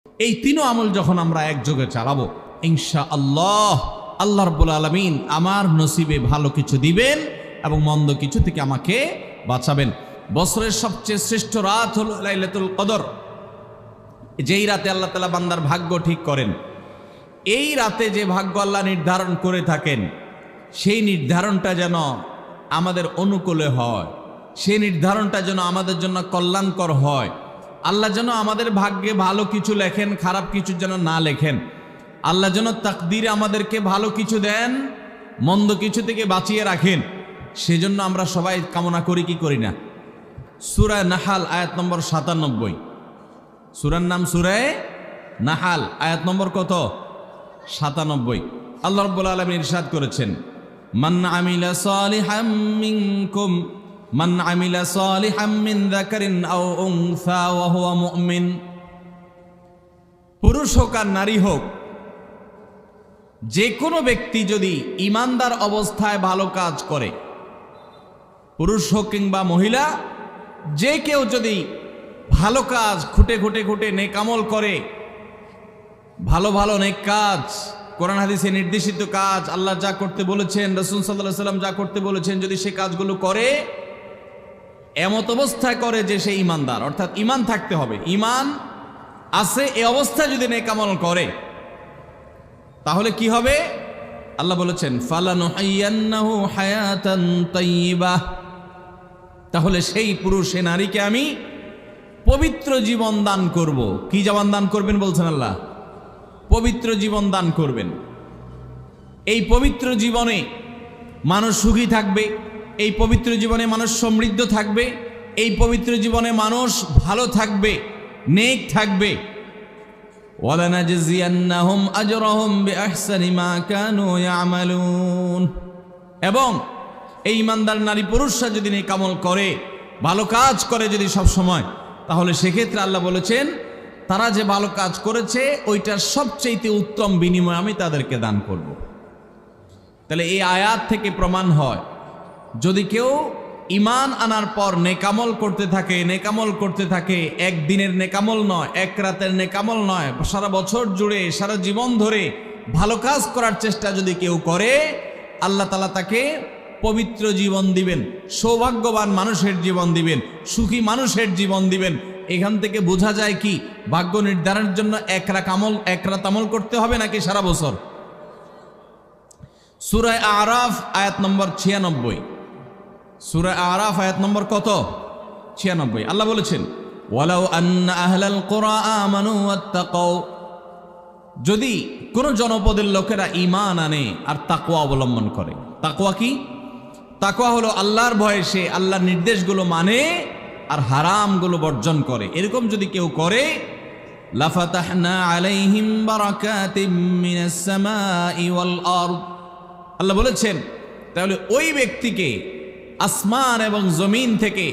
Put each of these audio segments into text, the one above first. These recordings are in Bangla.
এই তিনও আমল যখন আমরা একযোগে চালাবো, ইনশাআল্লাহ আল্লাহ রাব্বুল আলামিন আমার নসিবে ভালো কিছু দিবেন এবং মন্দ কিছু থেকে আমাকে বাঁচাবেন। বছরের সবচেয়ে শ্রেষ্ঠ রাত হলো লাইলাতুল কদর, যেই রাতে আল্লাহ তাআলা বান্দার ভাগ্য ঠিক করেন। এই রাতে যে ভাগ্য আল্লাহ নির্ধারণ করে থাকেন, সেই নির্ধারণটা যেন আমাদের অনুকূলে হয়, সেই নির্ধারণটা যেন আমাদের জন্য কল্যাণকর হয়। আল্লাহ যেন আমাদের ভাগ্যে ভালো কিছু লেখেন, খারাপ কিছু যেন না লেখেন। আল্লাহ যেন তাকদীরে আমাদেরকে ভালো কিছু দেন, মন্দ কিছু থেকে বাঁচিয়ে রাখেন। সেজন্য আমরা সবাই কামনা করি কি করি না? সূরা নাহাল আয়াত নম্বর ৯৭। সূরার নাম সূরা নাহাল, আয়াত নম্বর কত? ৯৭। আল্লাহ রাব্বুল আলামিন ইরশাদ করেছেন, মান আমিলা সালিহাম মিনকুম মান আমিলা সালিহাম মিন যাকারিন আও উনসা ওয়া হুয়া মুমিন। পুরুষ হোক আর নারী হোক, যে কোনো ব্যক্তি যদি ঈমানদার অবস্থায় ভালো কাজ করে, পুরুষ হোক কিংবা মহিলা, যে কেউ যদি ভালো কাজ খুঁটে খুঁটে খুঁটে নেক আমল করে, ভালো ভালো নেক কাজ, কোরআন হাদিসে নির্দেশিত কাজ, আল্লাহ যা করতে বলেছেন, রাসূল সাল্লাল্লাহু আলাইহি ওয়াসাল্লাম যা করতে বলেছেন, যদি সে কাজগুলো করে, এমত অবস্থায় করে যে সে ঈমানদার, অর্থাৎ ঈমান থাকতে হবে, ঈমান আছে এই অবস্থায় যদি নেক আমল করে, তাহলে কি হবে? আল্লাহ বলেছেন, ফালানুহাইয়ান্নাহু হায়াতান তাইয়্যিবাহ, তাহলে সেই পুরুষ সে নারীকে আমি পবিত্র জীবন দান করব। কি জীবন দান করবেন বলছেন আল্লাহ? পবিত্র জীবন দান করবেন। এই পবিত্র জীবনে মানুষ সুখী থাকবে, এই পবিত্র জীবনে মানুষ সমৃদ্ধ থাকবে, এই পবিত্র জীবনে মানুষ ভালো থাকবে, নেক থাকবে। ওয়ালানাজজিয়ান্নাহুম আজরাহুম বিআহসানি মা কানু ইয়ামালুন। এবং এই ঈমানদার নারী পুরুষরা যদি নেক আমল করে, ভালো কাজ করে যদি সব সময়, তাহলে সেক্ষেত্রে আল্লাহ বলেছেন তারা যে ভালো কাজ করেছে ওইটার সবচেয়ে উত্তম বিনিময় আমি তাদেরকে দান করব। তাহলে এই আয়াত থেকে প্রমাণ হয়, যদি কেউ ঈমান আনার পর নেকামল করতে থাকে, নেকামল করতে থাকে, একদিনের নেকামল নয়, এক রাতের নেকামল নয়, সারা বছর জুড়ে সারা জীবন ধরে ভালো কাজ করার চেষ্টা যদি কেউ করে, আল্লাহ তাআলা তাকে পবিত্র জীবন দিবেন, সৌভাগ্যবান মানুষের জীবন দিবেন, সুখী মানুষের জীবন দিবেন। এখান থেকে বোঝা যায় কি, ভাগ্য নির্ধারণের জন্য এক রাত আমল করতে হবে নাকি সারা বছর? সূরা আরাফ আয়াত নম্বর ৯৬। সূরা আরাফ আয়াত নম্বর কত? ৯৬। আল্লাহ বলেছেন, ওয়ালাউ আন্না আহলাল কুরা আমানু ওয়াত্তাকাউ, যদি কোন জনপদের লোকেরা ঈমান আনে আর তাকওয়া অবলম্বন করে। তাকওয়া কি? তাকওয়া হলো আল্লাহর ভয়ে সে আল্লাহর নির্দেশগুলো মানে আর হারামগুলো বর্জন করে। এরকম যদি কেউ করে, লাফাতাহনা আলাইহিম বারাকাতিম মিনাস সামাই ওয়াল আরদ, আল্লাহ বলেছেন তাহলে ওই ব্যক্তিকে আসমান এবং জমিন থেকে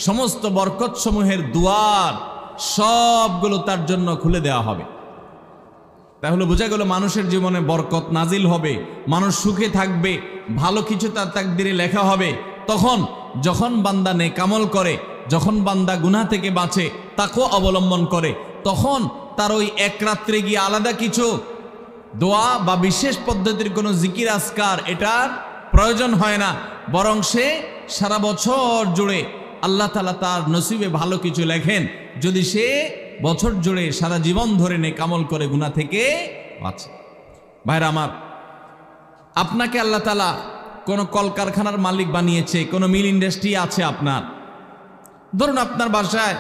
সমস্ত বরকতসমূহের দুয়ার সবগুলো তার জন্য খুলে দেওয়া হবে। তাহলে বোঝা গেল মানুষের জীবনে বরকত নাজিল হবে, মানুষ সুখে থাকবে, ভালো কিছু তার তাকদিরে লেখা হবে। তখন যখন বান্দা নেক আমল করে, যখন বান্দা গুনাহ থেকে বাঁচে, তাকওয়া অবলম্বন করে, তখন তার ওই এক রাত্রে গিয়ে আলাদা কিছু দোয়া বা বিশেষ পদ্ধতির কোনো জিকির আজকার এটার প্রয়োজন হয় না, বরং সে সারা বছর জুড়ে আল্লাহ তাআলা তার নসিবে ভালো কিছু লেখেন যদি সে বছর জুড়ে সারা জীবন ধরে নেক আমল করে গুনাহ থেকে বাঁচে। ভাইরা আমার, আপনাকে আল্লাহ তাআলা কোনো কলকারখানার মালিক বানিয়েছে, কোনো মিল ইন্ডাস্ট্রি আছে আপনার। ধরুন আপনার বাসায়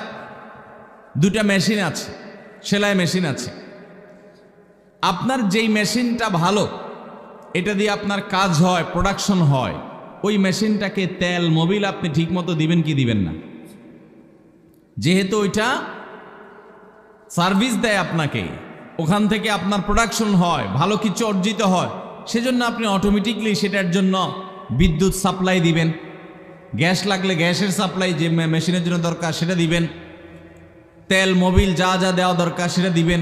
দুটা মেশিন আছে, সেলাই মেশিন আছে। আপনার যেই মেশিনটা ভালো, এটা দিয়ে আপনার কাজ হয়, প্রোডাকশন হয়, ওই মেশিনটাকে তেল মোবিল আপনি ঠিক মতো দিবেন কি দিবেন না? যেহেতু ওইটা সার্ভিস দেয় আপনাকে, ওখান থেকে আপনার প্রোডাকশন হয়, ভালো কিছু অর্জিত হয়, সেজন্য আপনি অটোমেটিকলি সেটার জন্য বিদ্যুৎ সাপ্লাই দিবেন, গ্যাস লাগলে গ্যাসের সাপ্লাই যে মেশিনের জন্য দরকার সেটা দিবেন, তেল মোবিল যা যা দেওয়া দরকার সেটা দিবেন,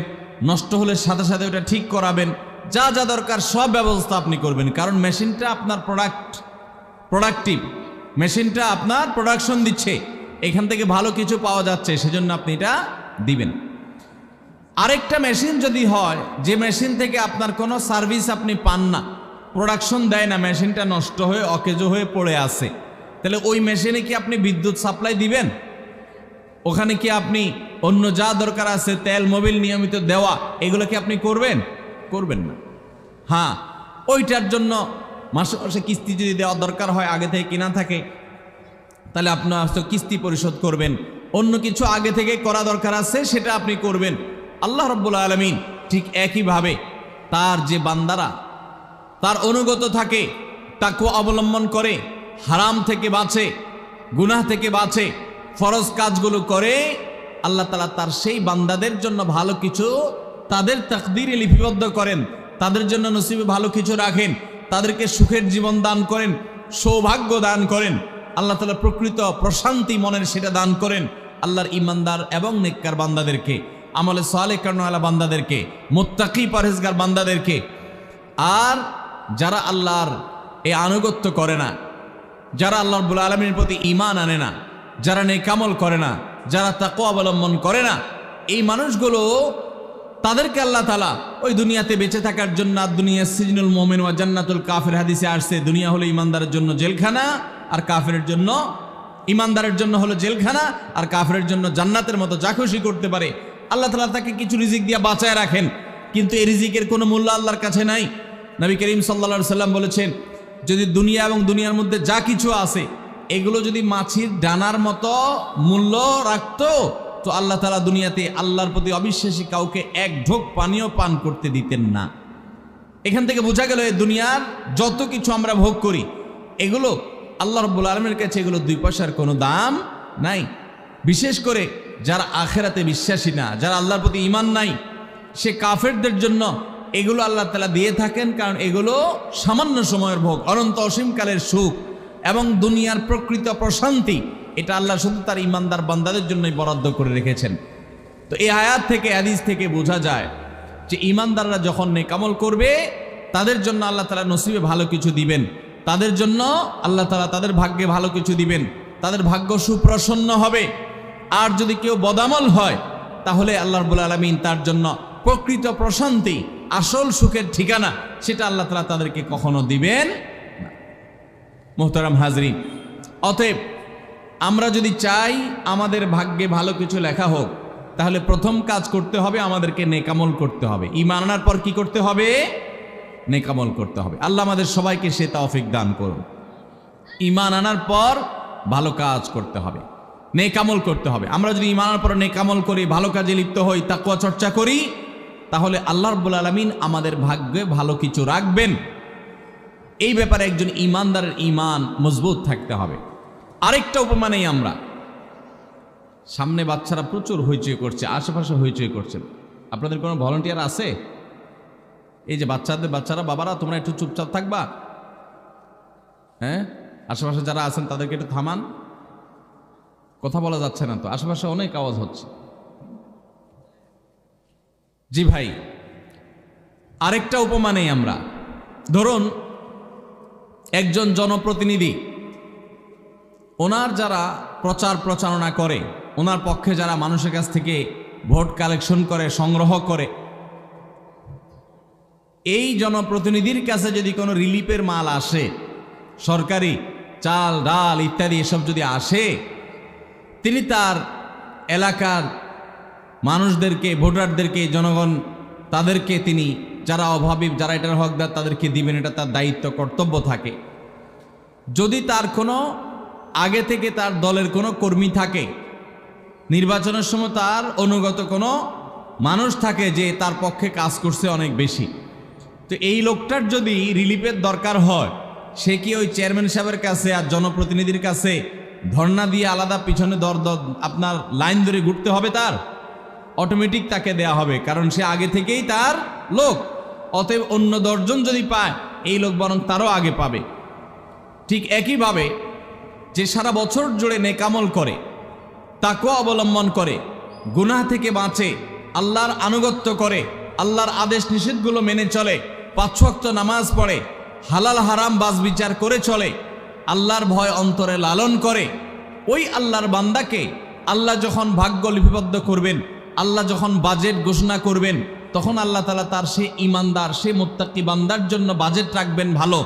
নষ্ট হলে সাথে সাথে ওটা ঠিক করাবেন, যা যা দরকার সব ব্যবস্থা আপনি করবেন। কারণ মেশিনটা আপনার প্রোডাক্টিভ, মেশিনটা আপনার প্রোডাকশন দিচ্ছে, এখান থেকে ভালো কিছু পাওয়া যাচ্ছে, সেজন্য আপনি এটা দিবেন। আরেকটা মেশিন যদি হয় যে মেশিন থেকে আপনার কোনো সার্ভিস আপনি পান না, প্রোডাকশন দেয় না, মেশিনটা নষ্ট হয়ে অকেজো হয়ে পড়ে আছে, তাহলে ওই মেশিনে কি আপনি বিদ্যুৎ সাপ্লাই দিবেন? ওখানে কি আপনি অন্য যা দরকার আছে তেল মোবিল নিয়মিত দেওয়া এগুলো কি আপনি করবেন? করবেন না। হ্যাঁ, ওইটার জন্য মাসে মাসে কিস্তি যদি দেওয়া দরকার হয় আগে থেকে কিনা থাকে, তাহলে আপনার কিস্তি পরিশোধ করবেন। অন্য কিছু আগে থেকে করা দরকার আছে সেটা আপনি করবেন। আল্লাহ রাব্বুল আলামিন ঠিক একইভাবে তার যে বান্দারা তার অনুগত থাকে, তাকওয়া অবলম্বন করে, হারাম থেকে বাঁচে, গুনাহ থেকে বাঁচে, ফরজ কাজগুলো করে, আল্লাহ তাআলা তার সেই বান্দাদের জন্য ভালো কিছু তাদের তাকদীরে লিপিবদ্ধ করেন, তাদের জন্য নসিবে ভালো কিছু রাখেন, তাদেরকে সুখের জীবন দান করেন, সৌভাগ্য দান করেন। আল্লাহ তাআলা প্রকৃত প্রশান্তি মনের সেটা দান করেন আল্লাহর ইমানদার এবং নেককার বান্দাদেরকে, আমলে সালেহ কর্মওয়ালা বান্দাদেরকে, মুত্তাকি পরহেজগার বান্দাদেরকে। আর যারা আল্লাহর এই আনুগত্য করে না, যারা আল্লাহ রাব্বুল আলামিনের প্রতি ঈমান আনে না, যারা নেক আমল করে না, যারা তাকওয়া অবলম্বন করে না, এই মানুষগুলো তাদেরকে আল্লাহ তাআলা ওই দুনিয়াতে বেঁচে থাকার জন্য, দুনিয়া সিজনুল মুমিন ওয়া জান্নাতুল কাফির হাদিসে আসছে, দুনিয়া হলো ইমানদারের জন্য জেলখানা আর কাফিরের জন্য, ইমানদারের জন্য হলো জেলখানা আর কাফিরের জন্য জান্নাতের মতো যা খুশি করতে পারে। আল্লাহ তাআলা তাকে কিছু রিজিক দিয়ে বাঁচায় রাখেন, কিন্তু এই রিজিকের কোনো মূল্য আল্লাহর কাছে নাই। নবী করিম সাল্লাল্লাহু আলাইহি সাল্লাম বলেছেন, যদি দুনিয়া এবং দুনিয়ার মধ্যে যা কিছু আছে এগুলো যদি মাছির ডানার মতো মূল্য রাখতো, তো আল্লাহ তাআলা দুনিয়াতে আল্লাহর প্রতি অবিশ্বাসী কাউকে এক ঢোক পানিও পান করতে দিতেন না। এখান থেকে বোঝা গেল এই দুনিয়ার যত কিছু আমরা ভোগ করি এগুলো আল্লাহ রাব্বুল আলামিনের কাছে এগুলো 2 পয়সার কোনো দাম নাই। বিশেষ করে যারা আখিরাতে বিশ্বাসী না, যারা আল্লাহর প্রতি ঈমান নাই, সে কাফেরদের জন্য এগুলো আল্লাহ তাআলা দিয়ে থাকেন, কারণ এগুলো সামান্য সময়ের ভোগ, অনন্ত অসীমকালের সুখ এবং দুনিয়ার প্রকৃত প্রশান্তি, এটা আল্লাহ শুধু তার ঈমানদার বান্দাদের জন্যই বরাদ্দ করে রেখেছেন। তো এই আয়াত থেকে, হাদিস থেকে বোঝা যায় যে ঈমানদাররা যখন নেক আমল করবে তাদের জন্য আল্লাহ তাআলা নসিবে ভালো কিছু দিবেন, তাদের জন্য আল্লাহ তাআলা তাদের ভাগ্যে ভালো কিছু দিবেন, তাদের ভাগ্য সুপ্রসন্ন হবে। আর যদি কেউ বদামল হয় তাহলে আল্লাহ রাব্বুল আলামিন তার জন্য প্রকৃত প্রশান্তি, আসল সুখের ঠিকানা, সেটা আল্লাহ তাআলা তাদেরকে কখনো দিবেন না। মুহতারাম হাজরিন, অতএব আমরা যদি চাই আমাদের ভাগ্যে ভালো কিছু লেখা হোক, তাহলে প্রথম কাজ করতে হবে, আমাদেরকে নেক আমল করতে হবে। ঈমান আনার পর কি করতে হবে? নেক আমল করতে হবে। আল্লাহ আমাদের সবাইকে সে তৌফিক দান করুন। ঈমান আনার পর ভালো কাজ করতে হবে, নেক আমল করতে হবে। আমরা যদি ঈমান আনার পর নেক আমল করি, ভালো কাজে লিপ্ত হই, তাকওয়া চর্চা করি, তাহলে আল্লাহ রাব্বুল আলামিন আমাদের ভাগ্যে ভালো কিছু রাখবেন। এই ব্যাপারে একজন ঈমানদারের ঈমান মজবুত থাকতে হবে। আরেকটা উপমা নেই আমরা, সামনে বাচ্চারা প্রচুর হইচই করছে, আশেপাশে হইচই করছেন, আপনাদের কোনো ভলান্টিয়ার আছে? এই যে বাচ্চারা, বাবারা তোমরা একটু চুপচাপ থাকবা, হ্যাঁ? আশেপাশে যারা আছেন তাদেরকে একটু থামান, কথা বলা যাচ্ছে না তো, আশেপাশে অনেক আওয়াজ হচ্ছে। জি ভাই, আরেকটা উপমা নেই আমরা। ধরুন একজন জনপ্রতিনিধি, ওনার যারা প্রচার প্রচারণা করে, ওনার পক্ষে যারা মানুষের কাছ থেকে ভোট কালেকশন করে, সংগ্রহ করে, এই জনপ্রতিনিধির কাছে যদি কোনো রিলিফের মাল আসে, সরকারি চাল ডাল ইত্যাদি এসব যদি আসে, তিনি তার এলাকার মানুষদেরকে, ভোটারদেরকে, জনগণ তাদেরকে তিনি, যারা অভাবী, যারা এটার হকদার, তাদেরকে দিবেন, এটা তার দায়িত্ব, কর্তব্য থাকে। যদি তার কোনো আগে থেকে তার দলের কোনো কর্মী থাকে, নির্বাচনের সময় তার অনুগত কোনো মানুষ থাকে যে তার পক্ষে কাজ করছে অনেক বেশি, তো এই লোকটার যদি রিলিফের দরকার হয়, সে কি ওই চেয়ারম্যান সাহেবের কাছে আর জনপ্রতিনিধির কাছে ধর্ণা দিয়ে আলাদা পিছনে আপনার লাইন ধরে ঘুরতে হবে? তার অটোমেটিক তাকে দেয়া হবে, কারণ সে আগে থেকেই তার লোক। অতএব অন্য 10 জন যদি পায়, এই লোক বরং তারও আগে পাবে। ঠিক একইভাবে যে সারা বছর জুড়ে নেক আমল করে, তাকওয়া অবলম্বন করে, গুনাহ থেকে বাঁচে, আল্লাহর আনুগত্য করে, আল্লাহর আদেশ নিষেধগুলো মেনে চলে, 5 ওয়াক্ত নামাজ পড়ে, হালাল হারাম বাজ বিচার করে চলে, আল্লাহর ভয় অন্তরে লালন করে, ওই আল্লাহর বান্দাকে আল্লাহ যখন ভাগ্য লিপিবদ্ধ করবেন, আল্লাহ যখন বাজেট ঘোষণা করবেন তখন আল্লাহ তাআলা তার সে ইমানদার, সে মুত্তাকি বান্দার জন্য বাজেট রাখবেন ভালো,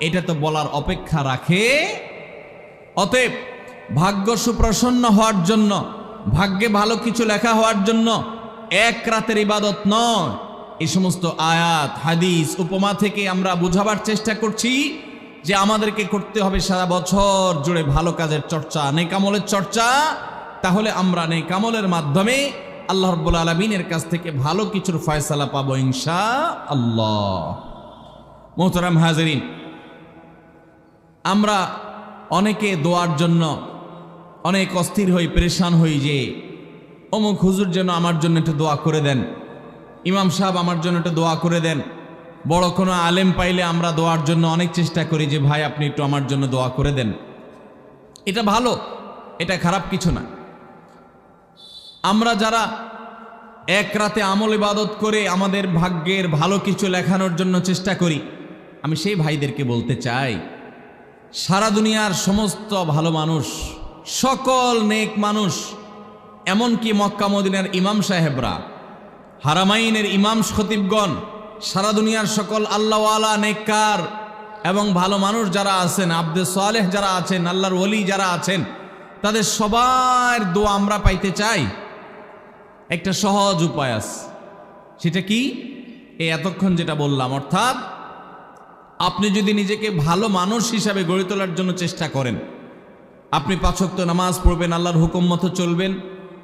এটা তো বলার অপেক্ষা রাখে? অতএব ভাগ্য সুপ্রসন্ন হওয়ার জন্য, ভাগ্যে ভালো কিছু লেখা হওয়ার জন্য এক রাতের ইবাদত নয়। এই সমস্ত আয়াত, হাদিস, উপমা থেকে আমরা বুঝাবার চেষ্টা করছি যে আমাদেরকে করতে হবে সারা বছর জুড়ে ভালো কাজের চর্চা, নেক আমলের চর্চা। তাহলে আমরা নেক আমলের মাধ্যমে আল্লাহ রাব্বুল আলামিনের কাছ থেকে ভালো কিছুর ফয়সালা পাবো ইনশাআল্লাহ। মোহতারাম হাজেরিন, আমরা অনেকে দোয়ার জন্য অনেক অস্থির হই, পেরেশান হই যে অমুক হুজুর যেন আমার জন্য একটু দোয়া করে দেন, ইমাম সাহেব আমার জন্য একটু দোয়া করে দেন। বড় কোনো আলেম পাইলে আমরা দোয়ার জন্য অনেক চেষ্টা করি যে ভাই আপনি একটু আমার জন্য দোয়া করে দেন। এটা ভালো, এটা খারাপ কিছু না। আমরা যারা এক রাতে আমল ইবাদত করে আমাদের ভাগ্যের ভালো কিছু লেখানোর জন্য চেষ্টা করি, আমি সেই ভাইদেরকে বলতে চাই, সারা দুনিয়ার সমস্ত ভালো মানুষ, সকল নেক মানুষ, এমনকি মক্কা মদিনার ইমাম সাহেবরা, হারামাইনের ইমাম খতিবগণ, সারা দুনিয়ার সকল আল্লাহওয়ালা নেককার এবং ভালো মানুষ যারা আছেন, আব্দে সালেহ যারা আছেন, আল্লাহর ওলি যারা আছেন, তাদের সবার দোয়া আমরা পাইতে চাই। একটা সহজ উপায় আছে, সেটা কি? এই এতক্ষণ যেটা বললাম, অর্থাৎ আপনি যদি নিজেকে ভালো মানুষ হিসাবে গড়ে তোলার জন্য চেষ্টা করেন, আপনি 5 ওয়াক্ত নামাজ পড়বেন, আল্লাহর হুকুম মতো চলবেন,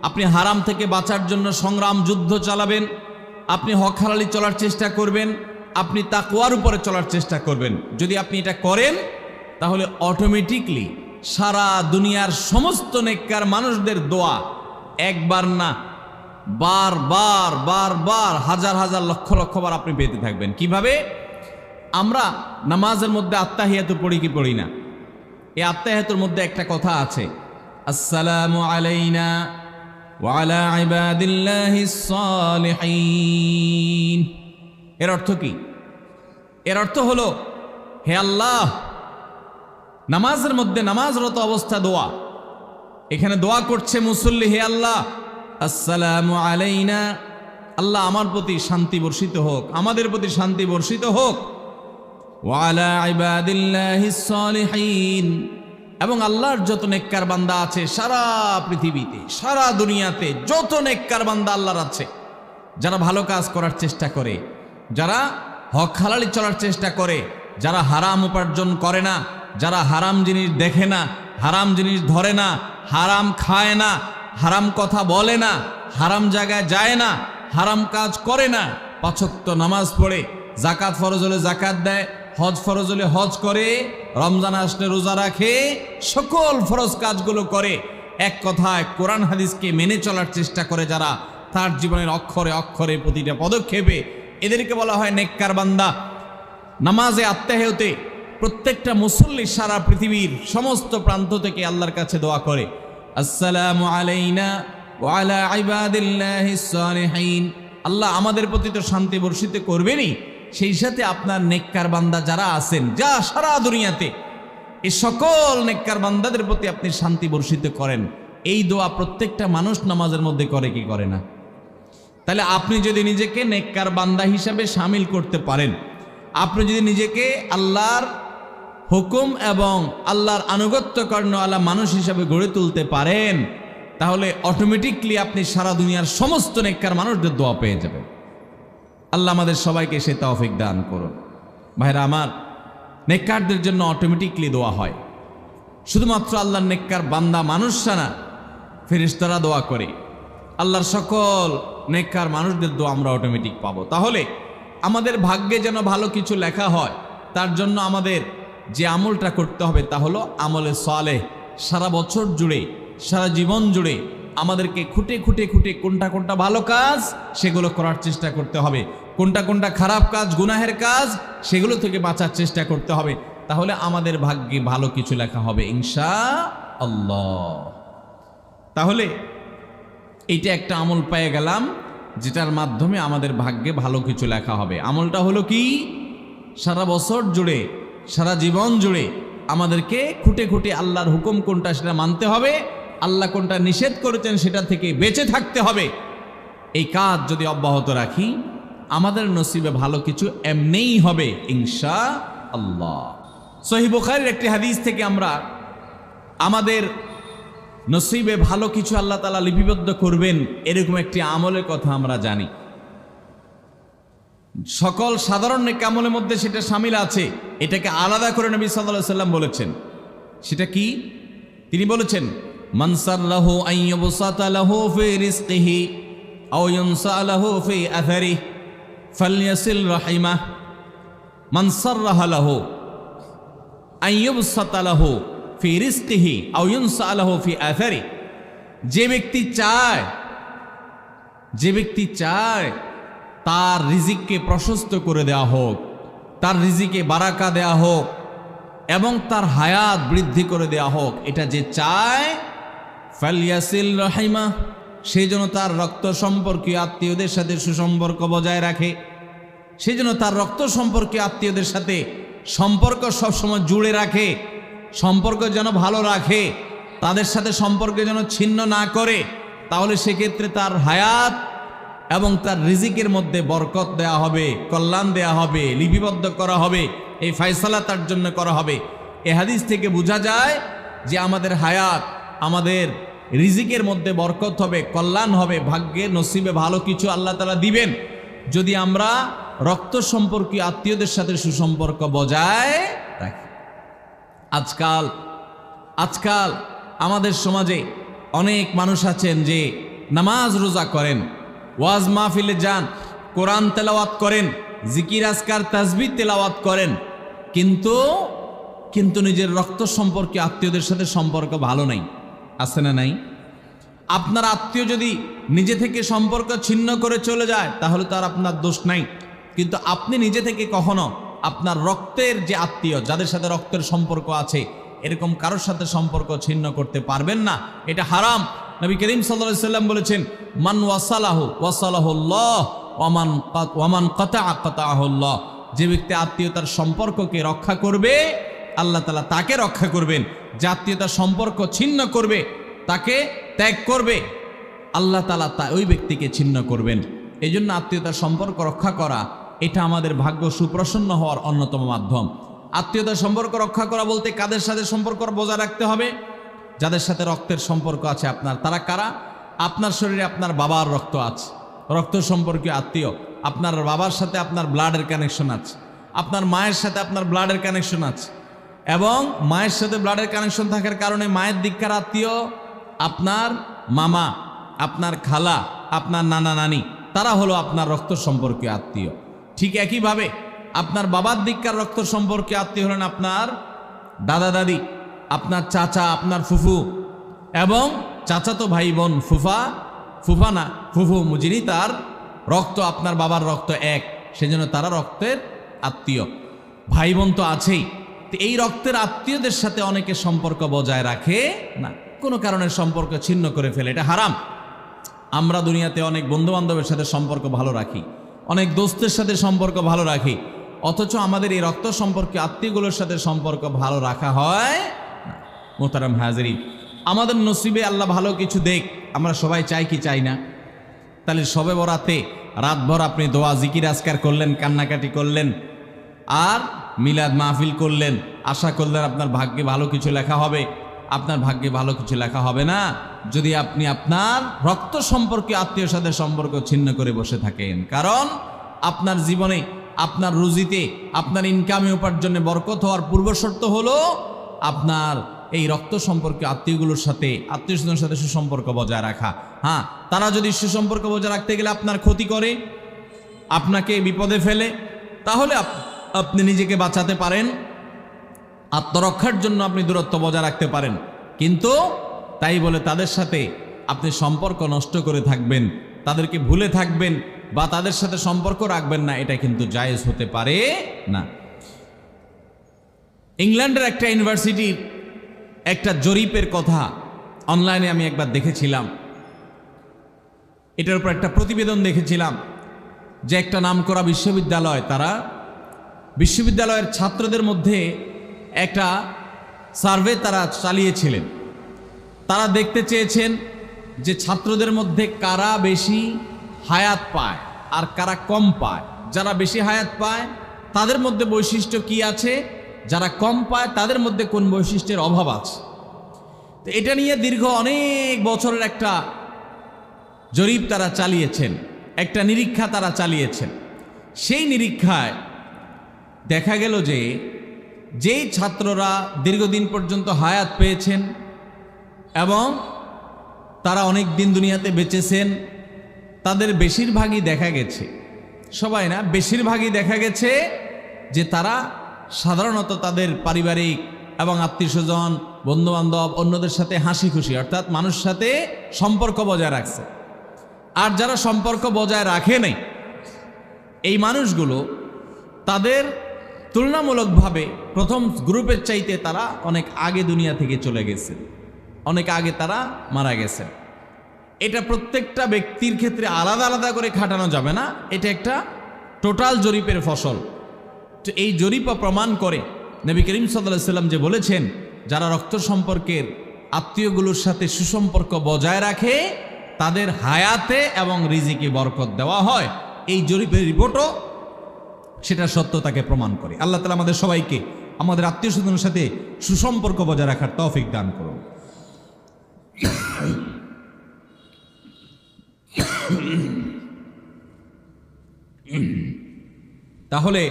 আপনি হারাম থেকে বাঁচার জন্য সংগ্রাম যুদ্ধ চালাবেন, আপনি হক হালালি চলার চেষ্টা করবেন, আপনি তাকওয়ার উপরে চলার চেষ্টা করবেন। যদি আপনি এটা করেন তাহলে অটোমেটিকলি সারা দুনিয়ার সমস্ত নেককার মানুষদের দোয়া একবার না, বারবার বারবার, হাজার হাজার লক্ষ লক্ষ বার আপনি পেতে থাকবেন। কিভাবে? আমরা নামাজের মধ্যে আত্তাহিয়াতু পড়ি কি পড়ি না? এই আত্তাহিয়াতুর মধ্যে একটা কথা আছে, আসসালামু আলাইনা ওয়া আলা ইবাদিল্লাহিস সালিহিন। এর অর্থ কি? এর অর্থ হলো, হে আল্লাহ, নামাজের মধ্যে নামাজরত অবস্থা দোয়া, এখানে দোয়া করছে মুসল্লি, হে আল্লাহ আসসালামু আলাইনা, আল্লাহ আমার প্রতি শান্তি বর্ষিত হোক, আমাদের প্রতি শান্তি বর্ষিত হোক, ওয়া আলা ইবাদিল্লাহিস সালিহিন, এবং আল্লাহর যত নেককার বান্দা আছে সারা পৃথিবীতে, সারা দুনিয়াতে যত নেককার বান্দা আল্লাহর আছে, যারা ভালো কাজ করার চেষ্টা করে, যারা হক হালালি চলার চেষ্টা করে, যারা হারাম উপার্জন করে না, যারা হারাম জিনিস দেখে না, হারাম জিনিস ধরে না, হারাম খায় না, হারাম কথা বলে না, হারাম জায়গায় যায় না, হারাম কাজ করে না, 5 ওয়াক্ত নামাজ পড়ে, যাকাত ফরজ হলে যাকাত দেয়, হজ ফরজ হলে হজ করে, রমজান আসলে রোজা রাখে, সকল ফরজ কাজগুলো করে, এক কথায় কোরআন হাদিসকে মেনে চলার চেষ্টা করে যারা, তার জীবনের অক্ষরে অক্ষরে প্রতিটা পদক্ষেপে, এদেরকে বলা হয় নেককার বান্দা। নামাজে আত্তাহিয়াতে প্রত্যেকটা মুসল্লি সারা পৃথিবীর সমস্ত প্রান্ত থেকে আল্লাহর কাছে দোয়া করে, আসসালামু আলাইনা ওয়া আলা ইবাদিল্লাহিস সালিহিন, আল্লাহ আমাদের প্রতি তো শান্তি বর্ষিত করবেনই, সেই সাথে আপনার নেককার বান্দা যারা আছেন, যা সারা দুনিয়াতে, এই সকল নেককার বান্দাদের প্রতি আপনি শান্তি বর্ষিত করেন। এই দোয়া প্রত্যেকটা মানুষ নামাজের মধ্যে করে কি করে না? তাহলে আপনি যদি নিজেকে নেককার বান্দা হিসাবে শামিল করতে পারেন, আপনি যদি নিজেকে আল্লাহর হুকুম এবং আল্লাহর আনুগত্য কর্ণওয়ালা মানুষ হিসাবে গড়ে তুলতে পারেন, তাহলে অটোমেটিকলি আপনি সারা দুনিয়ার সমস্ত নেককার মানুষদের দোয়া পেয়ে যাবেন। আল্লাহ আমাদের সবাইকে সে তৌফিক দান করুন। ভাইরা আমার, নেককারদের জন্য অটোমেটিকলি দোয়া হয়। শুধুমাত্র আল্লাহর নেককার বান্দা মানুষরা না, ফেরেশতারা দোয়া করে। আল্লাহর সকল নেককার মানুষদের দোয়া আমরা অটোমেটিক পাবো। তাহলে আমাদের ভাগ্যে যেন ভালো কিছু লেখা হয়, তার জন্য আমাদের যে আমলটা করতে হবে তা হলো আমলে সালেহ। সারা বছর জুড়ে, সারা জীবন জুড়ে আমাদেরকে খুঁটে খুঁটে খুঁটে কোনটা কোনটা ভালো কাজ সেগুলো করার চেষ্টা করতে হবে, কোনটা কোনটা খারাপ কাজ, গুনাহের কাজ, সেগুলো থেকে বাঁচার চেষ্টা করতে হবে। তাহলে আমাদের ভাগ্যে ভালো কিছু লেখা হবে ইনশাআল্লাহ। তাহলে এইটা একটা আমল পেয়ে গেলাম যেটার মাধ্যমে আমাদের ভাগ্যে ভালো কিছু লেখা হবে। আমলটা হলো কি? সারা বছর জুড়ে, সারা জীবন জুড়ে আমাদেরকে খুঁটে খুঁটে আল্লাহর হুকুম কোনটা সেটা মানতে হবে, আল্লাহ কোনটা নিষেধ করেছেন সেটা থেকে বেঁচে থাকতে হবে। এই কাজ যদি অব্যাহত রাখি আমাদের নসিবে ভালো কিছু এমনিই হবে ইনশাআল্লাহ। সহিহ বুখারীর একটি হাদিস থেকে আমরা আমাদের নসিবে ভালো কিছু আল্লাহ তাআলা লিপিবদ্ধ করবেন এরকম একটি আমলের কথা আমরা জানি। সকল সাধারণ নেক আমলের মধ্যে সেটা শামিল আছে, এটাকে আলাদা করে নবী সাল্লাল্লাহু আলাইহি সাল্লাম বলেছেন। সেটা কি? তিনি বলেছেন, মান সাররাহু আন ইউবসাতা লাহু ফি রিজকিহি আও ইউনসা লাহু ফি আথারিহি ফালইয়াসিল রাহিমাহ। মান সাররাহা লাহু আন ইউবসাতা লাহু ফি রিজকিহি আও ইউনসা লাহু ফি আথারিহি, যে ব্যক্তি চায় তার রিজিককে প্রশস্ত করে দেওয়া হোক, তার রিজিকে বারাকা দেওয়া হোক এবং তার হায়াত বৃদ্ধি করে দেওয়া হোক, এটা যে চায়, ফালইয়াসিল রাহিমা, সেই জন্য তার রক্ত সম্পর্কীয় আত্মীয়দের সাথে সুসম্পর্ক বজায় রাখে, সেই জন্য তার রক্ত সম্পর্কীয় আত্মীয়দের সাথে সম্পর্ক সবসময় জুড়ে রাখে, সম্পর্ক যেন ভালো রাখে, তাদের সাথে সম্পর্ক যেন ছিন্ন না করে। তাহলে সেক্ষেত্রে তার হায়াত এবং তার রিজিকের মধ্যে বরকত দেয়া হবে, কল্যাণ দেয়া হবে, লিপিবদ্ধ করা হবে, এই ফয়সালা তার জন্য করা হবে। এই হাদিস থেকে বোঝা যায় যে আমাদের হায়াত, আমাদের রিজিকের মধ্যে বরকত হবে, কল্যাণ হবে, ভাগ্যে নসিবে ভালো কিছু আল্লাহ তাআলা দিবেন যদি আমরা রক্ত সম্পর্কীয় আত্মীয়দের সাথে সুসম্পর্ক বজায় রাখি। আজকাল আমাদের সমাজে অনেক মানুষ আছেন যে নামাজ রোজা করেন, ওয়াজ মাহফিলে যান, কোরআন তেলাওয়াত করেন, জিকির আজকার তাসবিহ তেলাওয়াত করেন, কিন্তু নিজের রক্ত সম্পর্কে আত্মীয়দের সাথে সম্পর্ক ভালো নাই। আছে না নাই? আপনার আত্মীয় যদি নিজে থেকে সম্পর্ক ছিন্ন করে চলে যায় তাহলে তো আর আপনার দোষ নাই, কিন্তু আপনি নিজে থেকে কখনো আপনার রক্তের যে আত্মীয়, যাদের সাথে রক্তের সম্পর্ক আছে, এরকম কারোর সাথে সম্পর্ক ছিন্ন করতে পারবেন না। এটা হারাম। নবী করিম সাল্লাল্লাহু আলাইহি সাল্লাম বলেছেন, মান ওয়াসালাহুল্লাহ ওয়ামান কাতাআহুল্লাহ, যে ব্যক্তি আত্মীয়তার সম্পর্ককে রক্ষা করবে আল্লাহ তাআলা তাকে রক্ষা করবেন, যে আত্মীয়তার সম্পর্ক ছিন্ন করবে, তাকে ত্যাগ করবে, আল্লাহ তাআলা ওই ব্যক্তিকে ছিন্ন করবেন। এই জন্য আত্মীয়তার সম্পর্ক রক্ষা করা এটা আমাদের ভাগ্য সুপ্রসন্ন হওয়ার অন্যতম মাধ্যম। আত্মীয়তার সম্পর্ক রক্ষা করা বলতে কাদের সাথে সম্পর্ক বজায় রাখতে হবে? যাদের সাথে রক্তের সম্পর্ক আছে আপনার। তারা কারা? আপনার শরীরে আপনার বাবার রক্ত আছে, রক্ত সম্পর্কীয় আত্মীয়, আপনার বাবার সাথে আপনার ব্লাডের কানেকশন আছে, আপনার মায়ের সাথে আপনার ব্লাডের কানেকশন আছে, এবং মায়ের সাথে ব্লাডের কানেকশন থাকার কারণে মায়ের দিককার আত্মীয় আপনার মামা, আপনার খালা, আপনার নানা নানি, তারা হলো আপনার রক্ত সম্পর্কীয় আত্মীয়। ঠিক একইভাবে আপনার বাবার দিককার রক্ত সম্পর্কীয় আত্মীয় হলেন আপনার দাদা দাদি, আপনার চাচা, আপনার ফুফু, এবং চাচাতো ভাই বোন, ফুফা না ফুফু, যিনি তার রক্ত আপনার বাবার রক্ত এক, সেজন্য তারা রক্তের আত্মীয়। ভাই বোন তো আছেই। এই রক্তের আত্মীয়দের সাথে অনেকে সম্পর্ক বজায় রাখে না, কোনো কারণে সম্পর্ক ছিন্ন করে ফেলে, এটা হারাম। আমরা দুনিয়াতে অনেক বন্ধু বান্ধবের সাথে সম্পর্ক ভালো রাখি, অনেক দোস্তের সাথে সম্পর্ক ভালো রাখি, অথচ আমাদের এই রক্ত সম্পর্কে আত্মীয়গুলোর সাথে সম্পর্ক ভালো রাখা হয় না। মোহতারাম হাজিরিন, আমাদের নসিবে আল্লাহ ভালো কিছু দেখ, আমরা সবাই চাই কি চাই না? তাহলে শবে বরাতে রাতভর আপনি দোয়া জিকির আজকার করলেন, কান্নাকাটি করলেন, আর মিলাদ মাহফিল করলেন, আশা করলেন আপনার ভাগ্যে ভালো কিছু লেখা হবে। আপনার ভাগ্যে ভালো কিছু লেখা হবে না যদি আপনি আপনার রক্ত সম্পর্কে আত্মীয়র সাথে সম্পর্ক ছিন্ন করে বসে থাকেন। কারণ আপনার জীবনে, আপনার রুজিতে, আপনার ইনকামে উপার্জনে বরকত হওয়ার পূর্ব শর্ত হলো আপনার এই রক্ত সম্পর্কে আত্মীয়গুলোর সাথে, আত্মীয় স্বজনের সাথে সুসম্পর্ক বজায় রাখা। হ্যাঁ, তারা যদি সুসম্পর্ক বজায় রাখতে গেলে আপনার ক্ষতি করে, আপনাকে বিপদে ফেলে, তাহলে আপনি নিজেকে বাঁচাতে পারেন, আত্মরক্ষার জন্য আপনি দূরত্ব বজায় রাখতে পারেন। কিন্তু তাই বলে তাদের সাথে আপনি সম্পর্ক নষ্ট করে থাকবেন, তাদেরকে ভুলে থাকবেন বা তাদের সাথে সম্পর্ক রাখবেন না, এটা কিন্তু জায়েজ হতে পারে না। ইংল্যান্ডের একটা ইউনিভার্সিটির একটা জরিপের কথা অনলাইনে আমি একবার দেখেছিলাম। এটার উপর একটা প্রতিবেদন দেখেছিলাম যে একটা নামকরা বিশ্ববিদ্যালয়, তারা বিশ্ববিদ্যালয়ের ছাত্রদের মধ্যে একটা সার্ভে তারা চালিয়েছিলেন। তারা দেখতে চেয়েছেন যে ছাত্রদের মধ্যে কারা বেশি হায়াত পায় আর কারা কম পায়। যারা বেশি হায়াত পায় তাদের মধ্যে বৈশিষ্ট্য কি আছে, যারা কম পায় তাদের মধ্যে কোন বৈশিষ্ট্যের অভাব আছে। তো এটা নিয়ে দীর্ঘ অনেক বছরের একটা জরিপ তারা চালিয়েছেন, একটা নিরীক্ষা তারা চালিয়েছেন। সেই নিরীক্ষায় দেখা গেল যে যেই ছাত্ররা দীর্ঘদিন পর্যন্ত হায়াত পেয়েছেন এবং তারা অনেক দিন দুনিয়াতে বেঁচেছেন, তাদের বেশিরভাগই দেখা গেছে, সবাই না, বেশিরভাগই দেখা গেছে যে তারা সাধারণত তাদের পারিবারিক এবং আত্মীয় স্বজন, বন্ধুবান্ধব, অন্যদের সাথে হাসি খুশি, অর্থাৎ মানুষের সাথে সম্পর্ক বজায় রাখছে। আর যারা সম্পর্ক বজায় রাখে নাই, এই মানুষগুলো তাদের তুলনামূলকভাবে প্রথম গ্রুপের চাইতে তারা অনেক আগে দুনিয়া থেকে চলে গেছে, অনেক আগে তারা মারা গেছে। এটা প্রত্যেকটা ব্যক্তির ক্ষেত্রে আলাদা আলাদা করে খাটানো যাবে না, এটা একটা টোটাল জরিপের ফসল। তো এই জরিপও প্রমাণ করে নবী করিম সাল্লাল্লাহু আলাইহি ওয়াসাল্লাম যে বলেছেন, যারা রক্ত সম্পর্কের আত্মীয়গুলোর সাথে সুসম্পর্ক বজায় রাখে তাদের হায়াতে এবং রিজিকে বরকত দেওয়া হয়। এই জরিপের রিপোর্টও সেটা সত্যতাকে প্রমাণ করে। আল্লাহ তাআলা আমাদের সবাইকে আমাদের আত্মীয় স্বজনের সাথে সুসম্পর্ক বজায় রাখার তৌফিক দান করুন। তাহলে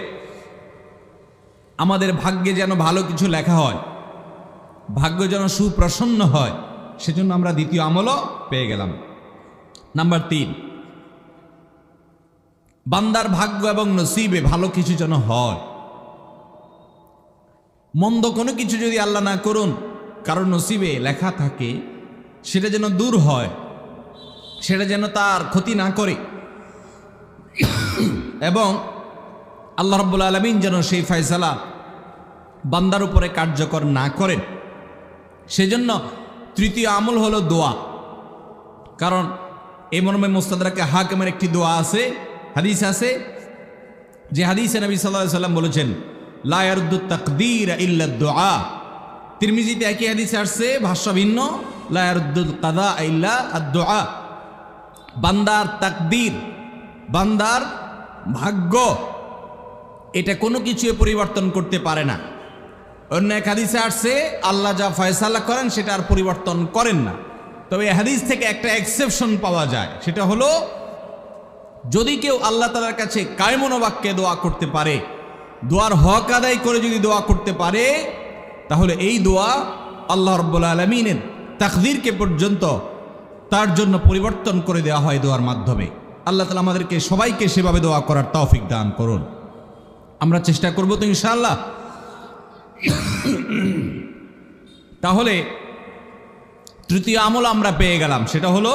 আমাদের ভাগ্যে যেন ভালো কিছু লেখা হয়, ভাগ্য যেন সুপ্রসন্ন হয়, সেজন্য আমরা দ্বিতীয় আমলও পেয়ে গেলাম। নাম্বার 3, বান্দার ভাগ্য এবং নসিবে ভালো কিছু যেন হয়। মন্দ কোনো কিছু যদি আল্লাহ না করুন কারণ নসিবে লেখা থাকে, সেটা যেন দূর হয়, সেটা যেন তার ক্ষতি না করে, এবং আল্লাহ রাব্বুল আলামিন যেন সেই ফয়সালা বান্দার উপরে কার্যকর না করেন। সেজন্য তৃতীয় আমল হলো দোয়া। কারণ এই মর্মে মুস্তাদরাকে হাকিমের একটি দোয়া আছে, হাদিস আছে, যে হাদিসে নবী সাল্লাল্লাহু আলাইহি ওয়াসাল্লাম বলেছেন, লা ইয়ারুদ্দু তাকদীর ইল্লা দুআ। তিরমিজিতে একই হাদিসে আসছে, ভাষ্য ভিন্ন, লা ইয়ারুদ্দুল কাদা ইল্লা আদ-দুআ। বান্দার তাকদীর, বান্দার ভাগ্য, এটা কোনো কিছু পরিবর্তন করতে পারে না। অন্য এক হাদিসে আসছে, আল্লাহ যা ফয়সালা করেন সেটা আর পরিবর্তন করেন না। তবে এই হাদিস থেকে একটা এক্সেপশন পাওয়া যায়, সেটা হলো যদি কেউ আল্লাহ তাআলার কাছে কায়মনোবাক্যে দোয়া করতে পারে, দোয়ার হক আদায় করে যদি দোয়া করতে পারে, তাহলে এই দোয়া আল্লাহ রাব্বুল আলামিনের তাকদীরকে পর্যন্ত তার জন্য পরিবর্তন করে দেওয়া হয় দোয়ার মাধ্যমে। আল্লাহ তাআলা আমাদেরকে সবাইকে সেভাবে দোয়া করার তৌফিক দান করুন। আমরা চেষ্টা করব তো ইনশাআল্লাহ। তাহলে তৃতীয় আমল আমরা পেয়ে গেলাম, সেটা হলো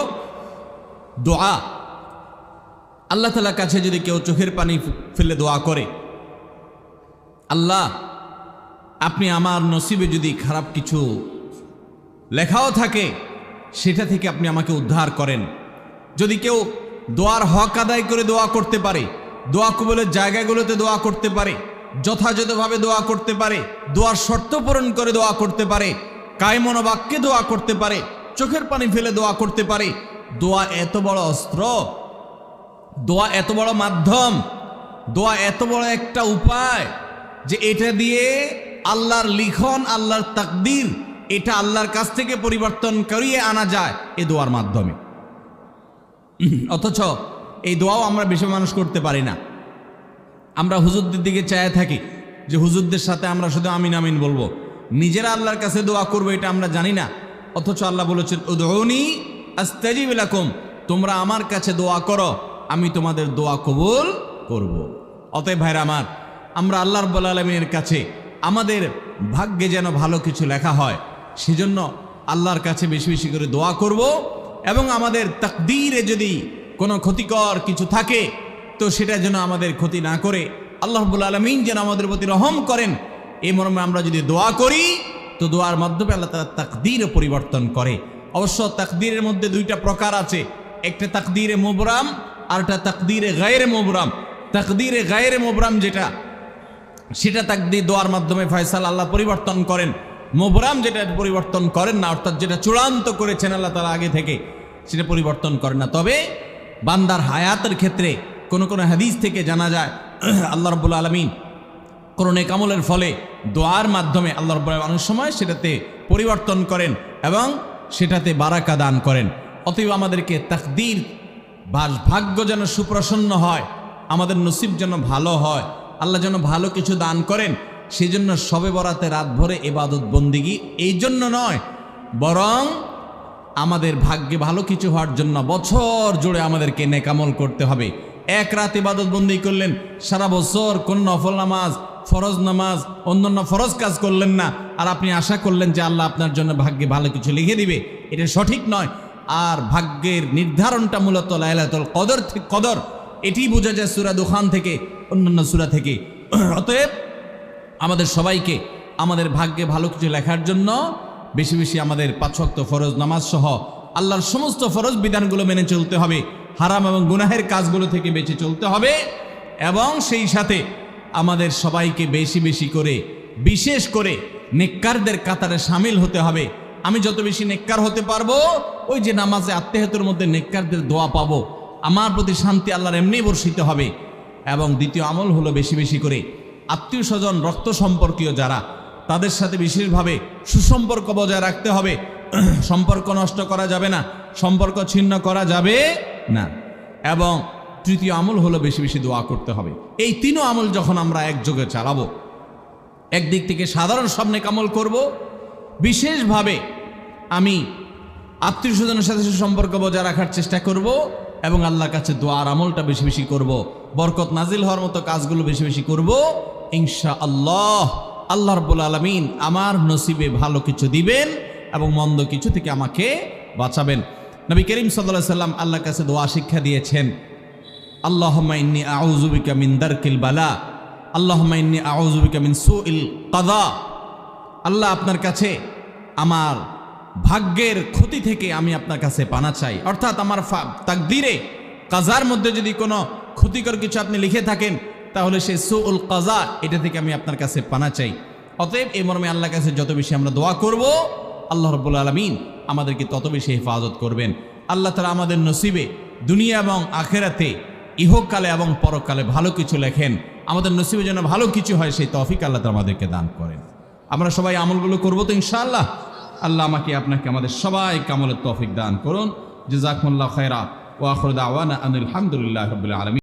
দোয়া। আল্লাহ তাআলার কাছে যদি কেউ চোখের পানি ফেলে দোয়া করে, আল্লাহ আপনি আমার নসিবে যদি খারাপ কিছু লেখাও থাকে সেটা থেকে আপনি আমাকে উদ্ধার করেন। যদি কেউ দোয়ার হক আদায় করে দোয়া করতে পারে, দোয়া কবুলের জায়গাগুলোতে দোয়া করতে পারে, যথাযথভাবে দোয়া করতে পারে, দোয়ার শর্ত পূরণ করে দোয়া করতে পারে, কায়মনোবাক্যে দোয়া করতে পারে, চোখের পানি ফেলে দোয়া করতে পারে, দোয়া এত বড় অস্ত্র, দোয়া এত বড় মাধ্যম, দোয়া এত বড় একটা উপায় যে এটা দিয়ে আল্লাহর লিখন, আল্লাহর তাকদীর, এটা আল্লাহর কাছ থেকে পরিবর্তন করিয়ে আনা যায় এই দোয়ার মাধ্যমে। অথচ এই দোয়াও আমরা বেশি মানুষ করতে পারি না। আমরা হুজুরদের দিকে চায় থাকি যে হুজুরদের সাথে আমরা শুধু আমিন আমিন বলবো, নিজেরা আল্লাহর কাছে দোয়া করবো এটা আমরা জানি না। অথচ আল্লাহ বলেছেন, উদউনি আস্তাজিব লাকুম, তোমরা আমার কাছে দোয়া করো, আমি তোমাদের দোয়া কবুল করব। অতএব ভাইরা আমার, আমরা আল্লাহ রাব্বুল আলামিনের কাছে আমাদের ভাগ্যে যেন ভালো কিছু লেখা হয়, সেজন্য আল্লাহর কাছে বেশি বেশি করে দোয়া করব। এবং আমাদের তাকদীরে যদি কোনো ক্ষতিকর কিছু থাকে তো সেটা যেন আমাদের ক্ষতি না করে আল্লাহ রাব্বুল আলামিন যেন আমাদের প্রতি রহম করেন, এই মর্মে আমরা যদি দোয়া করি তো দোয়ার মাধ্যমে আল্লাহ তাআলা তাকদীরও পরিবর্তন করে। অবশ্য তাকদীরের মধ্যে দুইটা প্রকার আছে, একটা তাকদীরে মুবরাম আর একটা তাকদীরে গায়রে মুবরাম। তাকদীরে গায়রে মুবরাম যেটা, সেটা তাকদীর দোয়ার মাধ্যমে ফয়সালা আল্লাহ পরিবর্তন করেন। মুবরাম যেটা পরিবর্তন করেন না, অর্থাৎ যেটা চূড়ান্ত করেছেন আল্লাহ তাআলা আগে থেকে, সেটা পরিবর্তন করেন না। তবে বান্দার হায়াতের ক্ষেত্রে কোন কোন হাদিস থেকে জানা যায় আল্লাহ রাব্বুল আলামিন কোন নেক আমলের ফলে দোয়ার মাধ্যমে আল্লাহ রাব্বুল আলামিন অনেক সময় সেটাতে পরিবর্তন করেন এবং সেটাতে বারাকা দান করেন। অতএব আমাদেরকে তাকদীর ভাগ্য যেন সুপ্রসন্ন হয়, আমাদের নসিব যেন ভালো হয়, আল্লাহ যেন ভালো কিছু দান করেন, সেই জন্য শবে বরাতে রাত ভরে ইবাদত বন্দিগি এই জন্য নয়, বরং আমাদের ভাগ্যে ভালো কিছু হওয়ার জন্য বছর জুড়ে আমাদেরকে নেক আমল করতে হবে। এক রাত ইবাদত বন্দি করলেন, সারা বছর কোন নফল নামাজ, ফরজ নামাজ, অন্যান্য ফরজ কাজ করলেন না, আর আপনি আশা করলেন যে আল্লাহ আপনার জন্য ভাগ্যে ভালো কিছু লিখে দিবে, এটা সঠিক নয়। আর ভাগ্যের নির্ধারণটা মূলত লাইলাতুল কদর, এটি বোঝা যায় সূরা দুখান থেকে, অন্যান্য সূরা থেকে। অতএব আমাদের সবাইকে আমাদের ভাগ্যে ভালো কিছু লেখার জন্য বেশি বেশি আমাদের 5 ওয়াক্ত ফরজ নামাজ সহ আল্লাহর সমস্ত ফরজ বিধানগুলো মেনে চলতে হবে, হারাম এবং গুনাহের কাজগুলো থেকে বেঁচে চলতে হবে, এবং সেই সাথে আমাদের সবাইকে বেশি বেশি করে বিশেষ করে নেককারদের কাতারে শামিল হতে হবে। আমি যত বেশি নেককার হতে পারবো, ওই যে নামাজে আত্মেহাতের মধ্যে নেককারদের দোয়া পাবো, আমার প্রতি শান্তি আল্লাহর এমনি বর্ষিত হবে। এবং দ্বিতীয় আমল হলো বেশি বেশি করে আত্মীয় স্বজন, রক্ত সম্পর্কীয় যারা, তাদের সাথে বিশেষভাবে সুসম্পর্ক বজায় রাখতে হবে। সম্পর্ক নষ্ট করা যাবে না, সম্পর্ক ছিন্ন করা যাবে না। এবং তৃতীয় আমল হলো বেশি বেশি দোয়া করতে হবে। এই তিনও আমল যখন আমরা একযোগে চালাবো, একদিক থেকে সাধারণ সব নেক আমল করব, বিশেষভাবে আমি আত্মীয় স্বজনের সাথে সম্পর্ক বজায় রাখার চেষ্টা করব, এবং আল্লাহর কাছে দোয়ার আমলটা বেশি বেশি করব, বরকত নাজিল হওয়ার মতো কাজগুলো বেশি বেশি করব। ইনশাআল্লাহ আল্লাহ রাব্বুল আলামিন আমার নসিবে ভালো কিছু দিবেন এবং মন্দ কিছু থেকে আমাকে বাঁচাবেন। নবী করিম সাল্লাল্লাহু আলাইহি সাল্লাম আল্লাহর কাছে দোয়া শিক্ষা দিয়েছেন, আল্লাহুম্মা ইন্নী আউযু বিকা মিন দারকিল বালা, আল্লাহুম্মা ইন্নী আউযু বিকা মিন সুইল কাযা। আল্লাহ, আপনার কাছে আমার ভাগ্যের ক্ষতি থেকে আমি আপনার কাছে পানা চাই। অর্থাৎ আমার তাকদীরে কাজার মধ্যে যদি কোনো ক্ষতিকর কিছু আপনি লিখে থাকেন, তাহলে সেই সুউল কাজা, এটা থেকে আমি আপনার কাছে পানা চাই। অতএব এই মর্মে আল্লাহর কাছে যত বেশি আমরা দোয়া করব, আল্লাহ রাব্বুল আলামিন আমাদেরকে তত বেশি হেফাজত করবেন। আল্লাহ তাআলা আমাদের নসিবে দুনিয়া এবং আখিরাতে, ইহকালে এবং পরকালে ভালো কিছু লেখেন, আমাদের নসিবে যেন ভালো কিছু হয় সেই তৌফিক আল্লাহ তাআলা আমাদেরকে দান করেন। আমরা সবাই আমলগুলো করবো তো ইনশাআল্লাহ। আল্লাহ আমাকে আপনাকে আমাদের সবাইকে আমলের তৌফিক দান করুন। জাযাকুমুল্লাহু খায়রা ওয়া আখিরু দাওয়ানা আনিল হামদুলিল্লাহি রাব্বিল আলামিন।